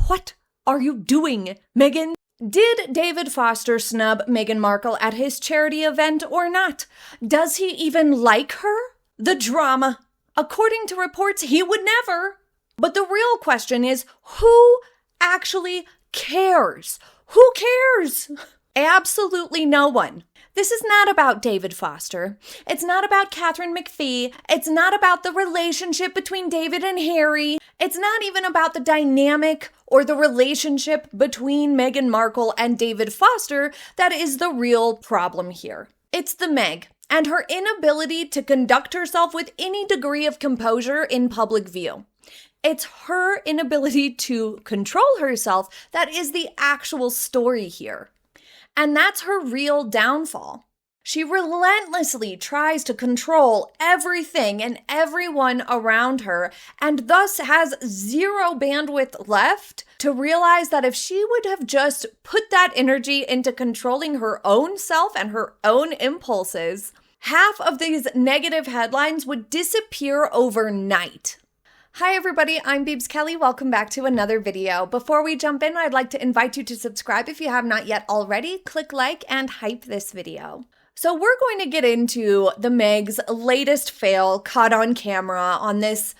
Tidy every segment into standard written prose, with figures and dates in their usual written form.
What are you doing, Meghan? Did David Foster snub Meghan Markle at his charity event or not? Does he even like her? The drama. According to reports, he would never. But the real question is, who actually cares? Who cares? Absolutely no one. This is not about David Foster. It's not about Katharine McPhee. It's not about the relationship between David and Harry. It's not even about the dynamic or the relationship between Meghan Markle and David Foster that is the real problem here. It's the Meg and her inability to conduct herself with any degree of composure in public view. It's her inability to control herself that is the actual story here. And that's her real downfall. She relentlessly tries to control everything and everyone around her, and thus has zero bandwidth left to realize that if she would have just put that energy into controlling her own self and her own impulses, half of these negative headlines would disappear overnight. Hi everybody, I'm Beebs Kelly. Welcome back to another video. Before we jump in, I'd like to invite you to subscribe if you have not yet already. Click like and hype this video. So we're going to get into the Meg's latest fail caught on camera on this,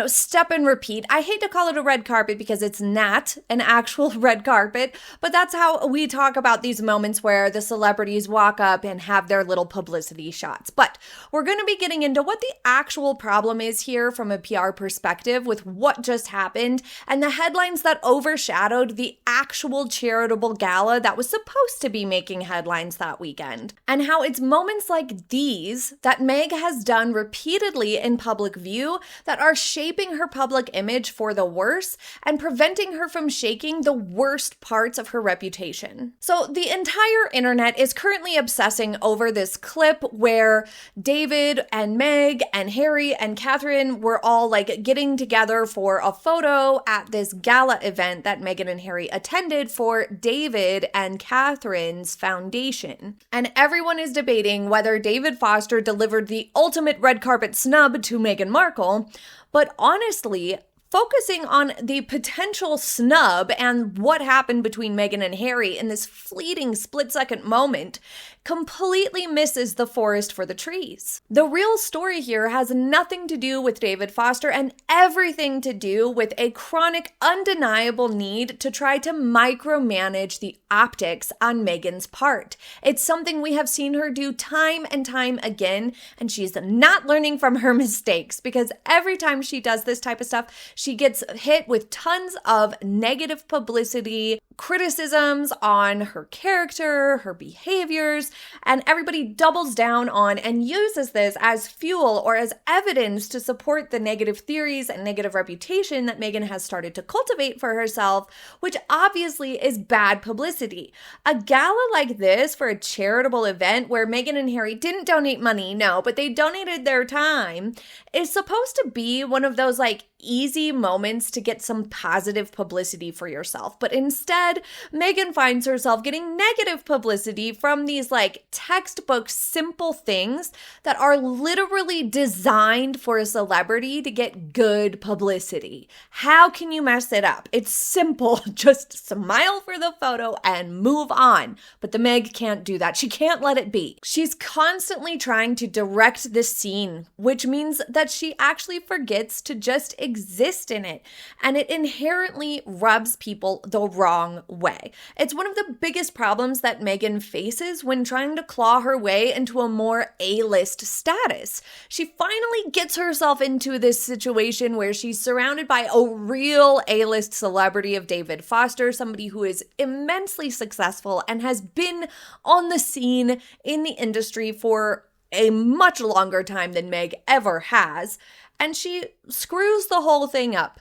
step and repeat. I hate to call it a red carpet because it's not an actual red carpet, but that's how we talk about these moments where the celebrities walk up and have their little publicity shots. But we're going to be getting into what the actual problem is here from a PR perspective with what just happened and the headlines that overshadowed the actual charitable gala that was supposed to be making headlines that weekend. And how it's moments like these that Meg has done repeatedly in public view that are shaping her public image for the worse and preventing her from shaking the worst parts of her reputation. So the entire internet is currently obsessing over this clip where David and Meg and Harry and Katharine were all getting together for a photo at this gala event that Meghan and Harry attended for David and Katharine's foundation. And everyone is debating whether David Foster delivered the ultimate red carpet snub to Meghan Markle. But honestly, focusing on the potential snub and what happened between Meghan and Harry in this fleeting split-second moment completely misses the forest for the trees. The real story here has nothing to do with David Foster and everything to do with a chronic, undeniable need to try to micromanage the optics on Meghan's part. It's something we have seen her do time and time again, and she's not learning from her mistakes because every time she does this type of stuff, she gets hit with tons of negative publicity, criticisms on her character, her behaviors, and everybody doubles down on and uses this as fuel or as evidence to support the negative theories and negative reputation that Meghan has started to cultivate for herself, which obviously is bad publicity. A gala like this for a charitable event where Meghan and Harry didn't donate money, no, but they donated their time, is supposed to be one of those easy moments to get some positive publicity for yourself. But instead, Meghan finds herself getting negative publicity from these textbook simple things that are literally designed for a celebrity to get good publicity. How can you mess it up? It's simple. Just smile for the photo and move on. But the Meg can't do that. She can't let it be. She's constantly trying to direct the scene, which means that she actually forgets to just exist in it, and it inherently rubs people the wrong way. It's one of the biggest problems that Meghan faces when trying to claw her way into a more A-list status. She finally gets herself into this situation where she's surrounded by a real A-list celebrity of David Foster, somebody who is immensely successful and has been on the scene in the industry for a much longer time than Meg ever has. And she screws the whole thing up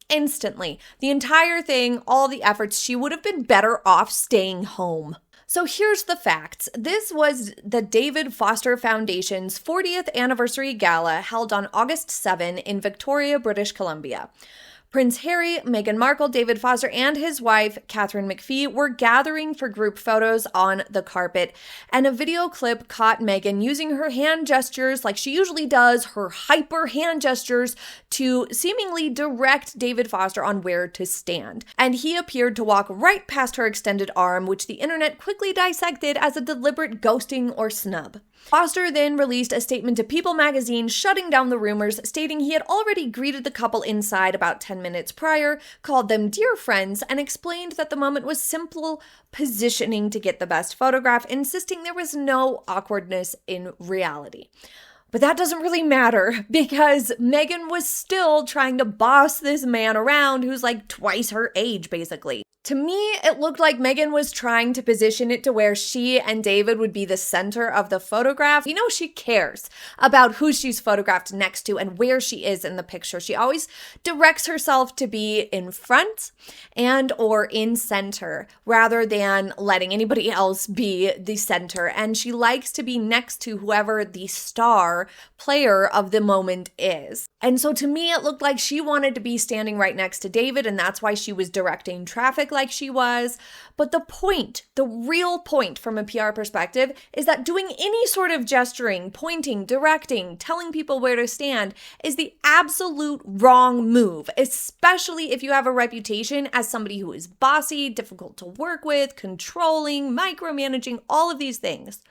instantly. The entire thing, all the efforts, she would have been better off staying home. So here's the facts. This was the David Foster Foundation's 40th anniversary gala held on August 7 in Victoria, British Columbia. Prince Harry, Meghan Markle, David Foster, and his wife, Katharine McPhee, were gathering for group photos on the carpet, and a video clip caught Meghan using her hand gestures like she usually does, her hyper hand gestures, to seemingly direct David Foster on where to stand. And he appeared to walk right past her extended arm, which the internet quickly dissected as a deliberate ghosting or snub. Foster then released a statement to People magazine shutting down the rumors, stating he had already greeted the couple inside about 10 minutes prior, called them dear friends, and explained that the moment was simple positioning to get the best photograph, insisting there was no awkwardness in reality. But that doesn't really matter because Meghan was still trying to boss this man around who's like twice her age, basically. To me, it looked like Meghan was trying to position it to where she and David would be the center of the photograph. You know, she cares about who she's photographed next to and where she is in the picture. She always directs herself to be in front and or in center rather than letting anybody else be the center. And she likes to be next to whoever the star player of the moment is. And so to me, it looked like she wanted to be standing right next to David, and that's why she was directing traffic like she was. But the point, the real point from a PR perspective, is that doing any sort of gesturing, pointing, directing, telling people where to stand is the absolute wrong move, especially if you have a reputation as somebody who is bossy, difficult to work with, controlling, micromanaging, all of these things.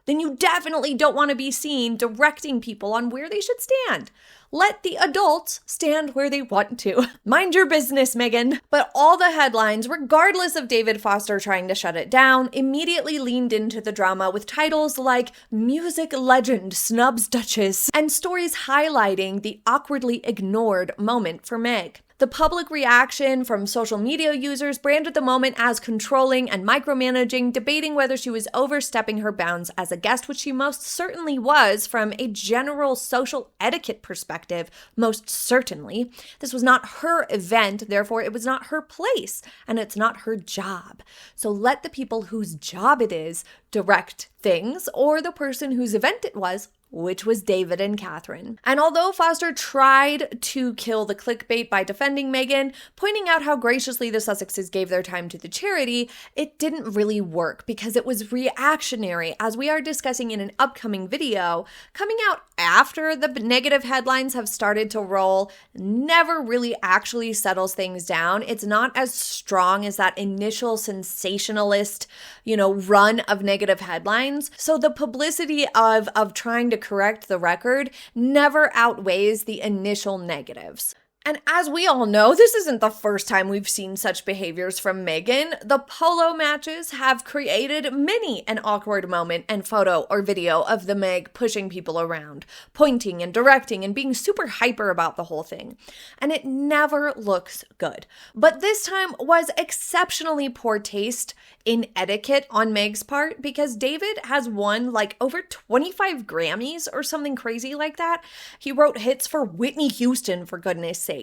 Then you definitely don't want to be seen directing people on where they should stand. Let the adults stand where they want to. Mind your business, Meghan. But all the headlines, regardless of David Foster trying to shut it down, immediately leaned into the drama with titles like Music Legend Snubs Duchess and stories highlighting the awkwardly ignored moment for Meg. The public reaction from social media users branded the moment as controlling and micromanaging, debating whether she was overstepping her bounds as a guest, which she most certainly was from a general social etiquette perspective, most certainly. This was not her event, therefore it was not her place, and it's not her job. So let the people whose job it is direct things, or the person whose event it was, which was David and Katharine. And although Foster tried to kill the clickbait by defending Meghan, pointing out how graciously the Sussexes gave their time to the charity, it didn't really work because it was reactionary, as we are discussing in an upcoming video. Coming out after the negative headlines have started to roll never really actually settles things down. It's not as strong as that initial sensationalist, run of negative headlines. So the publicity of trying to correct the record never outweighs the initial negatives. And as we all know, this isn't the first time we've seen such behaviors from Meghan. The polo matches have created many an awkward moment and photo or video of the Meg pushing people around, pointing and directing and being super hyper about the whole thing. And it never looks good. But this time was exceptionally poor taste in etiquette on Meg's part because David has won over 25 Grammys or something crazy like that. He wrote hits for Whitney Houston, for goodness sakes.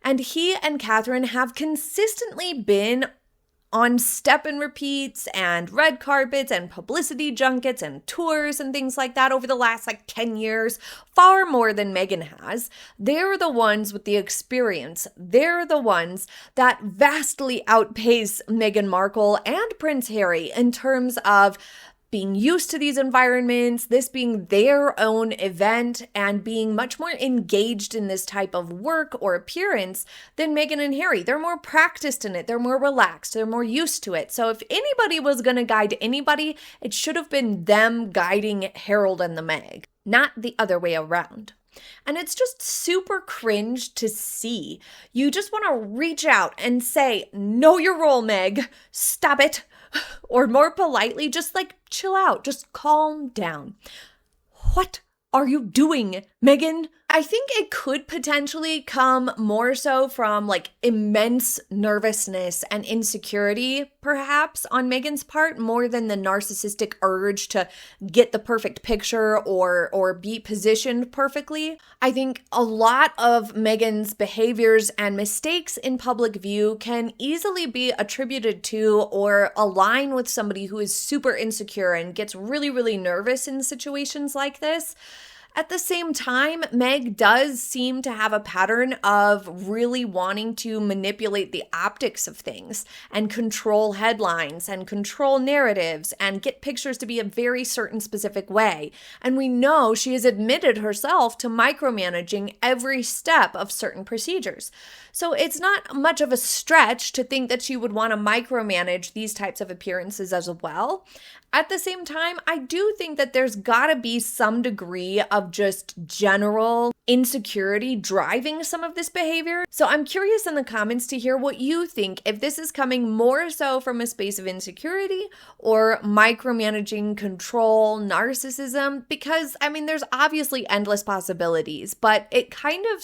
And he and Katharine have consistently been on step and repeats and red carpets and publicity junkets and tours and things like that over the last 10 years, far more than Meghan has. They're the ones with the experience. They're the ones that vastly outpace Meghan Markle and Prince Harry in terms of being used to these environments, this being their own event, and being much more engaged in this type of work or appearance than Meghan and Harry. They're more practiced in it. They're more relaxed. They're more used to it. So if anybody was going to guide anybody, it should have been them guiding Harold and the Meg, not the other way around. And it's just super cringe to see. You just want to reach out and say, know your role, Meg. Stop it. Or more politely, just chill out. Just calm down. What are you doing, Meghan? I think it could potentially come more so from immense nervousness and insecurity, perhaps, on Meghan's part, more than the narcissistic urge to get the perfect picture or be positioned perfectly. I think a lot of Meghan's behaviors and mistakes in public view can easily be attributed to or align with somebody who is super insecure and gets really, really nervous in situations like this. At the same time, Meg does seem to have a pattern of really wanting to manipulate the optics of things and control headlines and control narratives and get pictures to be a very certain specific way. And we know she has admitted herself to micromanaging every step of certain procedures. So it's not much of a stretch to think that she would want to micromanage these types of appearances as well. At the same time, I do think that there's gotta be some degree of just general insecurity driving some of this behavior. So I'm curious in the comments to hear what you think, if this is coming more so from a space of insecurity or micromanaging, control, narcissism, because there's obviously endless possibilities, but it kind of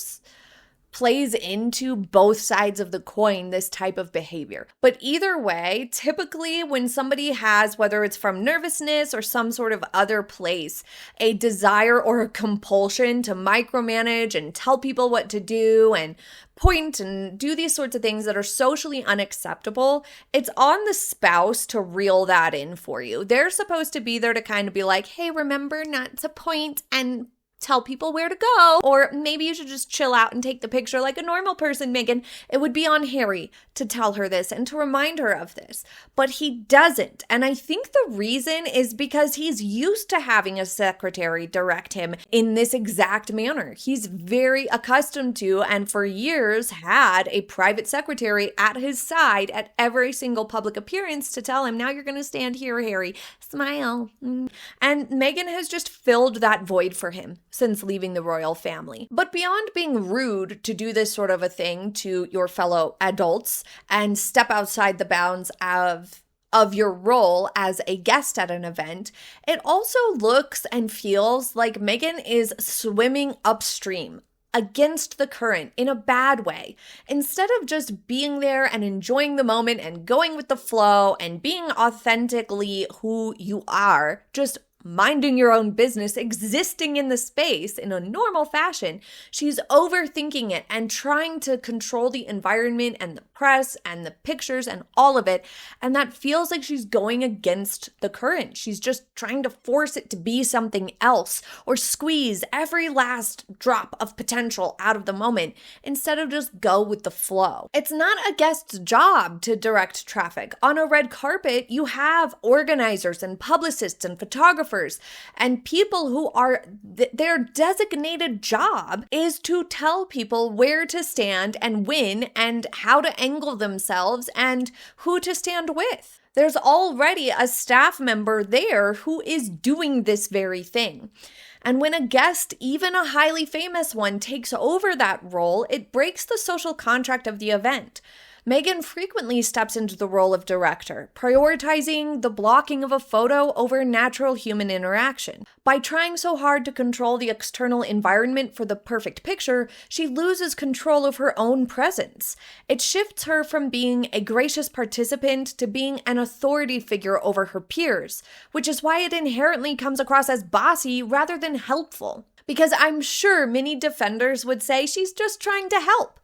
plays into both sides of the coin, this type of behavior. But either way, typically when somebody has, whether it's from nervousness or some sort of other place, a desire or a compulsion to micromanage and tell people what to do and point and do these sorts of things that are socially unacceptable, it's on the spouse to reel that in for you. They're supposed to be there to kind of be like, hey, remember not to point and tell people where to go, or maybe you should just chill out and take the picture like a normal person, Meghan. It would be on Harry to tell her this and to remind her of this, but he doesn't. And I think the reason is because he's used to having a secretary direct him in this exact manner. He's very accustomed to, and for years had, a private secretary at his side at every single public appearance to tell him, now you're going to stand here, Harry, smile. And Meghan has just filled that void for him since leaving the royal family. But beyond being rude to do this sort of a thing to your fellow adults and step outside the bounds of your role as a guest at an event, it also looks and feels like Meghan is swimming upstream against the current in a bad way. Instead of just being there and enjoying the moment and going with the flow and being authentically who you are, just minding your own business, existing in the space in a normal fashion, she's overthinking it and trying to control the environment and the press and the pictures and all of it. And that feels like she's going against the current. She's just trying to force it to be something else or squeeze every last drop of potential out of the moment instead of just go with the flow. It's not a guest's job to direct traffic. On a red carpet, you have organizers and publicists and photographers and people who are, their designated job is to tell people where to stand and when and how to angle themselves and who to stand with. There's already a staff member there who is doing this very thing. And when a guest, even a highly famous one, takes over that role, it breaks the social contract of the event. Meghan frequently steps into the role of director, prioritizing the blocking of a photo over natural human interaction. By trying so hard to control the external environment for the perfect picture, she loses control of her own presence. It shifts her from being a gracious participant to being an authority figure over her peers, which is why it inherently comes across as bossy rather than helpful. Because I'm sure many defenders would say she's just trying to help.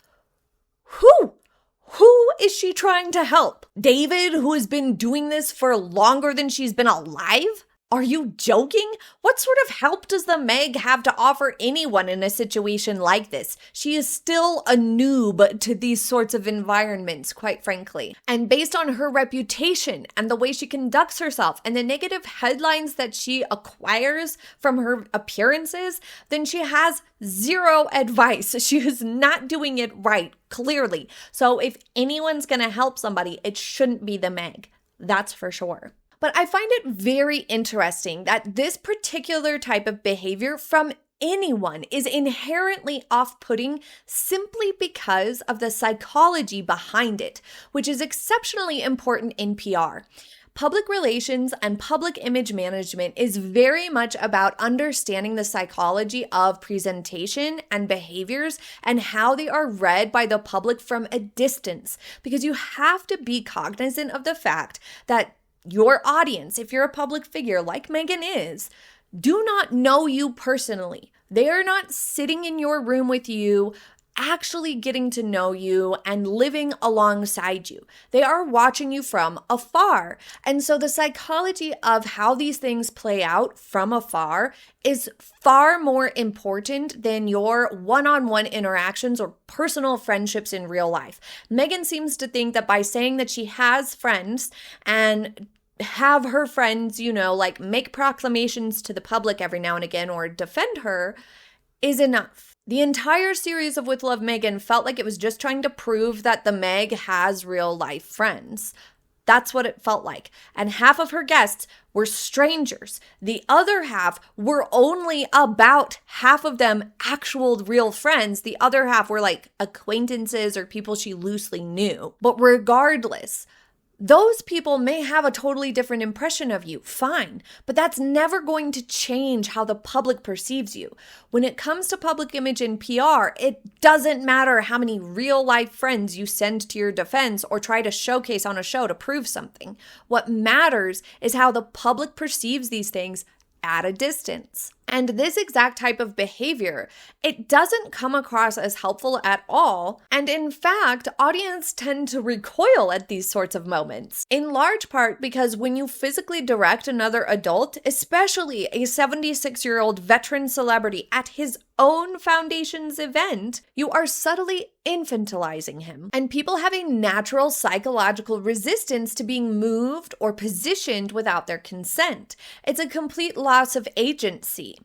Who is she trying to help? David, who has been doing this for longer than she's been alive? Are you joking? What sort of help does the Meg have to offer anyone in a situation like this? She is still a noob to these sorts of environments, quite frankly. And based on her reputation and the way she conducts herself and the negative headlines that she acquires from her appearances, then she has zero advice. She is not doing it right, clearly. So if anyone's gonna help somebody, it shouldn't be the Meg. That's for sure. But I find it very interesting that this particular type of behavior from anyone is inherently off-putting simply because of the psychology behind it, which is exceptionally important in PR. Public relations and public image management is very much about understanding the psychology of presentation and behaviors and how they are read by the public from a distance, because you have to be cognizant of the fact that your audience, if you're a public figure like Meghan is, do not know you personally. They are not sitting in your room with you actually getting to know you and living alongside you. They are watching you from afar. And so the psychology of how these things play out from afar is far more important than your one-on-one interactions or personal friendships in real life. Meghan seems to think that by saying that she has friends and have her friends, like make proclamations to the public every now and again or defend her is enough. The entire series of With Love Meghan felt like it was just trying to prove that the Meg has real life friends. That's what it felt like. And half of her guests were strangers. The other half were only about half of them actual real friends. The other half were like acquaintances or people she loosely knew. But regardless, those people may have a totally different impression of you, fine, but that's never going to change how the public perceives you. When it comes to public image and PR, it doesn't matter how many real life friends you send to your defense or try to showcase on a show to prove something. What matters is how the public perceives these things at a distance. And this exact type of behavior, it doesn't come across as helpful at all. And in fact, audiences tend to recoil at these sorts of moments, in large part because when you physically direct another adult, especially a 76-year-old veteran celebrity at his own foundation's event, you are subtly infantilizing him. And people have a natural psychological resistance to being moved or positioned without their consent. It's a complete loss of agency.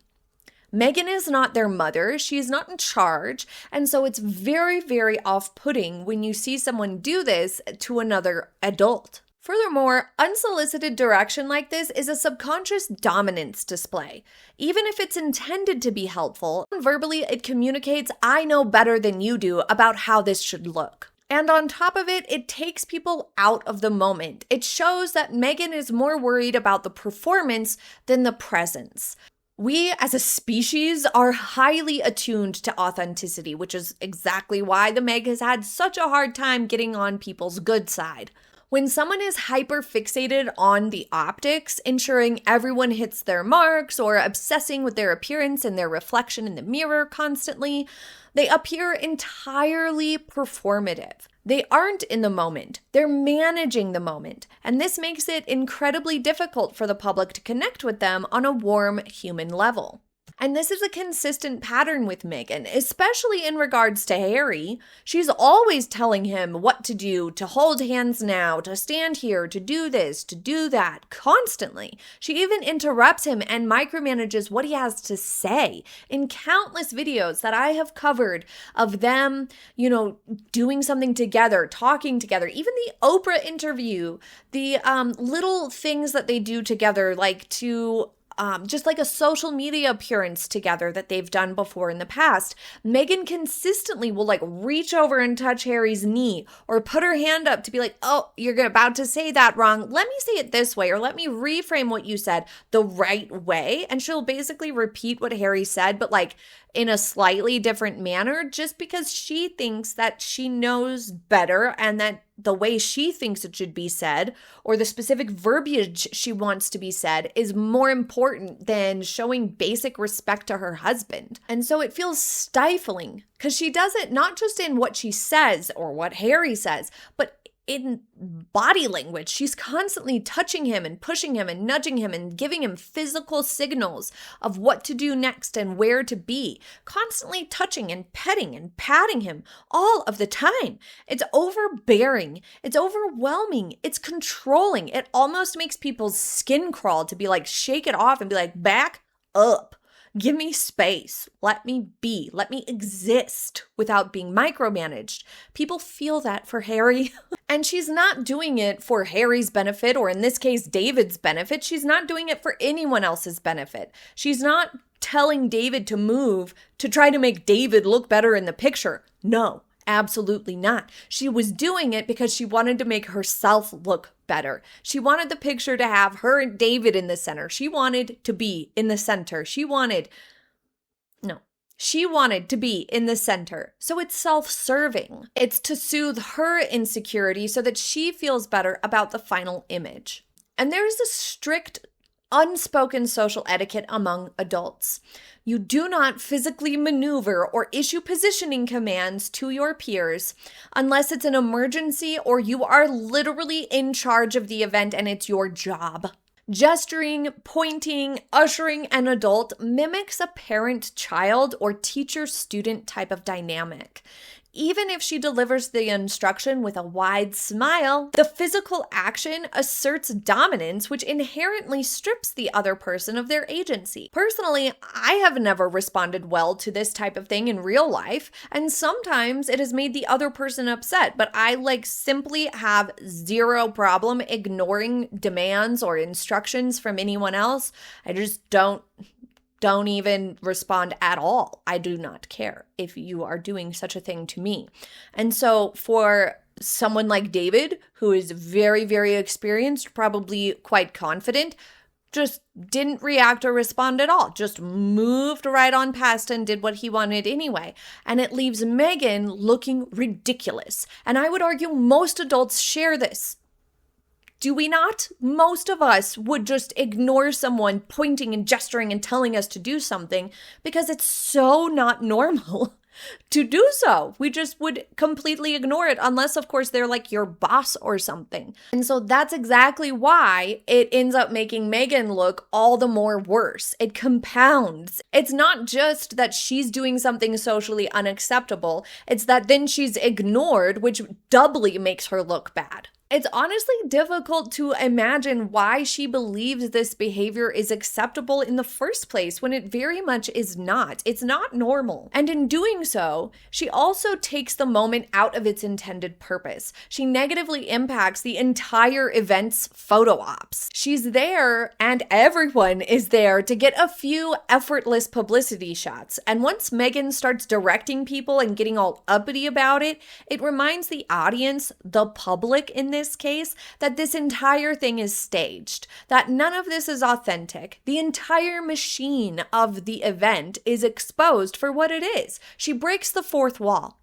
Meghan is not their mother, she's not in charge, and so it's very, very off-putting when you see someone do this to another adult. Furthermore, unsolicited direction like this is a subconscious dominance display. Even if it's intended to be helpful, verbally it communicates, I know better than you do about how this should look. And on top of it, it takes people out of the moment. It shows that Meghan is more worried about the performance than the presence. We as a species are highly attuned to authenticity, which is exactly why the Meg has had such a hard time getting on people's good side. When someone is hyper fixated on the optics, ensuring everyone hits their marks or obsessing with their appearance and their reflection in the mirror constantly, they appear entirely performative. They aren't in the moment. They're managing the moment. And this makes it incredibly difficult for the public to connect with them on a warm human level. And this is a consistent pattern with Meghan, especially in regards to Harry. She's always telling him what to do, to hold hands now, to stand here, to do this, to do that, constantly. She even interrupts him and micromanages what he has to say in countless videos that I have covered of them, doing something together, talking together. Even the Oprah interview, the little things that they do together, like to just like a social media appearance together that they've done before in the past. Meghan consistently will reach over and touch Harry's knee or put her hand up to be like, oh, you're about to say that wrong. Let me say it this way, or let me reframe what you said the right way. And she'll basically repeat what Harry said, but in a slightly different manner, just because she thinks that she knows better and that the way she thinks it should be said, or the specific verbiage she wants to be said, is more important than showing basic respect to her husband. And so it feels stifling because she does it not just in what she says or what Harry says, but in body language. She's constantly touching him and pushing him and nudging him and giving him physical signals of what to do next and where to be. Constantly touching and petting and patting him all of the time. It's overbearing. It's overwhelming. It's controlling. It almost makes people's skin crawl to be shake it off and be back up. Give me space. Let me be. Let me exist without being micromanaged. People feel that for Harry. And she's not doing it for Harry's benefit, or in this case, David's benefit. She's not doing it for anyone else's benefit. She's not telling David to move to try to make David look better in the picture. No, absolutely not. She was doing it because she wanted to make herself look better. She wanted the picture to have her and David in the center. She wanted to be in the center. She wanted to be in the center. So it's self-serving. It's to soothe her insecurity so that she feels better about the final image. And there's a strict Unspoken social etiquette among adults. You do not physically maneuver or issue positioning commands to your peers unless it's an emergency or you are literally in charge of the event and it's your job. Gesturing, pointing, ushering an adult mimics a parent-child or teacher-student type of dynamic. Even if she delivers the instruction with a wide smile, the physical action asserts dominance, which inherently strips the other person of their agency. Personally, I have never responded well to this type of thing in real life, and sometimes it has made the other person upset, but I simply have zero problem ignoring demands or instructions from anyone else. I just don't even respond at all. I do not care if you are doing such a thing to me. And so for someone like David, who is very, very experienced, probably quite confident, just didn't react or respond at all, just moved right on past and did what he wanted anyway. And it leaves Meghan looking ridiculous. And I would argue most adults share this. Do we not? Most of us would just ignore someone pointing and gesturing and telling us to do something because it's so not normal to do so. We just would completely ignore it unless, of course, they're like your boss or something. And so that's exactly why it ends up making Meghan look all the more worse. It compounds. It's not just that she's doing something socially unacceptable. It's that then she's ignored, which doubly makes her look bad. It's honestly difficult to imagine why she believes this behavior is acceptable in the first place when it very much is not. It's not normal. And in doing so, she also takes the moment out of its intended purpose. She negatively impacts the entire event's photo ops. She's there, and everyone is there to get a few effortless publicity shots. And once Meghan starts directing people and getting all uppity about it, it reminds the audience, the public in this case, that this entire thing is staged, that none of this is authentic. The entire machine of the event is exposed for what it is. She breaks the fourth wall.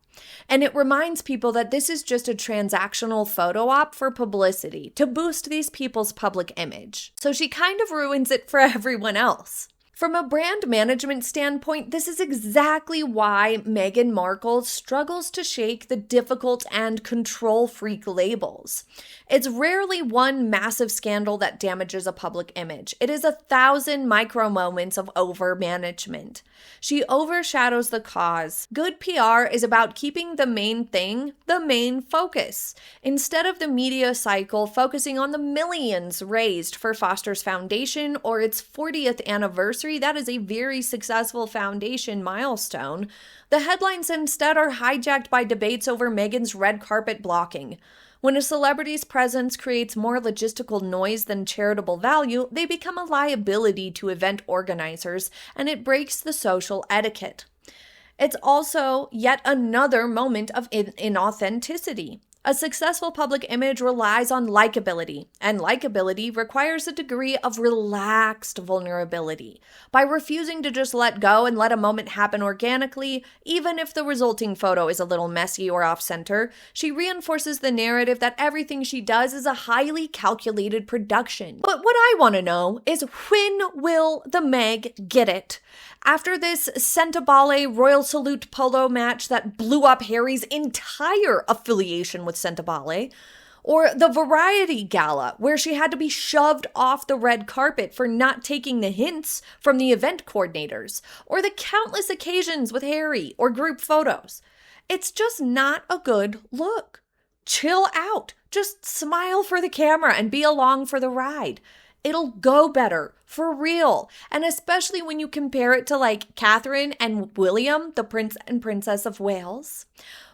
And it reminds people that this is just a transactional photo op for publicity, to boost these people's public image. So she kind of ruins it for everyone else. From a brand management standpoint, this is exactly why Meghan Markle struggles to shake the difficult and control freak labels. It's rarely one massive scandal that damages a public image. It is 1,000 micro moments of over-management. She overshadows the cause. Good PR is about keeping the main thing the main focus, instead of the media cycle focusing on the millions raised for Foster's Foundation or its 40th anniversary. That is a very successful foundation milestone. The headlines instead are hijacked by debates over Meghan's red carpet blocking. When a celebrity's presence creates more logistical noise than charitable value, they become a liability to event organizers, and it breaks the social etiquette. It's also yet another moment of inauthenticity. A successful public image relies on likability, and likability requires a degree of relaxed vulnerability. By refusing to just let go and let a moment happen organically, even if the resulting photo is a little messy or off-center, she reinforces the narrative that everything she does is a highly calculated production. But what I want to know is, when will the Meg get it? After this Sentabale Royal Salute polo match that blew up Harry's entire affiliation with Sentabale, or the Variety Gala where she had to be shoved off the red carpet for not taking the hints from the event coordinators, or the countless occasions with Harry or group photos. It's just not a good look. Chill out. Just smile for the camera and be along for the ride. It'll go better, for real. And especially when you compare it to Catherine and William, the Prince and Princess of Wales.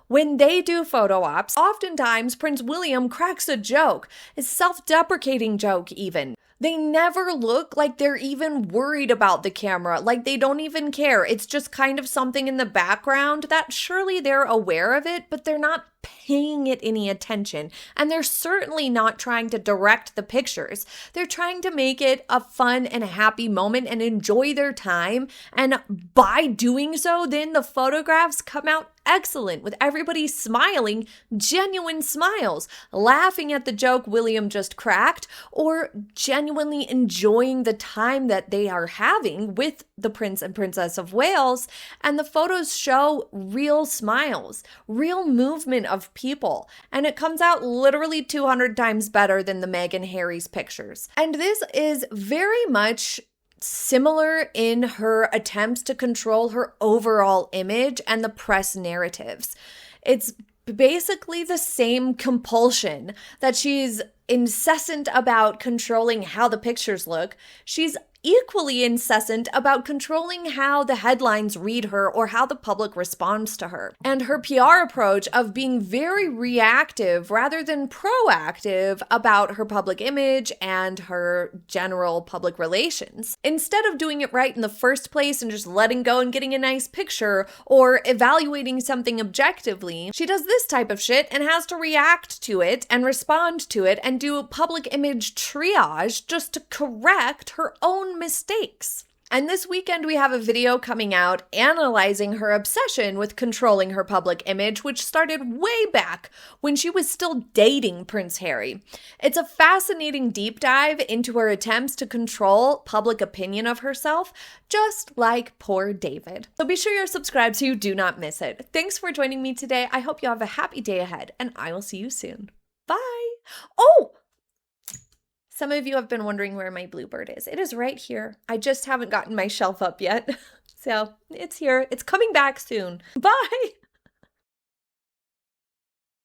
When they do photo ops, oftentimes Prince William cracks a joke, a self-deprecating joke even. They never look like they're even worried about the camera, like they don't even care. It's just kind of something in the background that surely they're aware of it, but they're not paying it any attention. And they're certainly not trying to direct the pictures. They're trying to make it a fun and a happy moment and enjoy their time. And by doing so, then the photographs come out excellent, with everybody smiling, genuine smiles, laughing at the joke William just cracked, or genuinely enjoying the time that they are having with the Prince and Princess of Wales. And the photos show real smiles, real movement of people, and it comes out literally 200 times better than the Meghan Harry's pictures. And this is very much similar in her attempts to control her overall image and the press narratives. It's basically the same compulsion that she's incessant about controlling how the pictures look. She's equally incessant about controlling how the headlines read her or how the public responds to her. And her PR approach of being very reactive rather than proactive about her public image and her general public relations. Instead of doing it right in the first place and just letting go and getting a nice picture or evaluating something objectively, she does this type of shit and has to react to it and respond to it and do a public image triage just to correct her own mistakes. And this weekend we have a video coming out analyzing her obsession with controlling her public image, which started way back when she was still dating Prince Harry. It's a fascinating deep dive into her attempts to control public opinion of herself, just like poor David. So be sure you're subscribed so you do not miss it. Thanks for joining me today. I hope you have a happy day ahead, and I will see you soon. Bye! Oh! Some of you have been wondering where my bluebird is. It is right here. I just haven't gotten my shelf up yet. So it's here. It's coming back soon. Bye.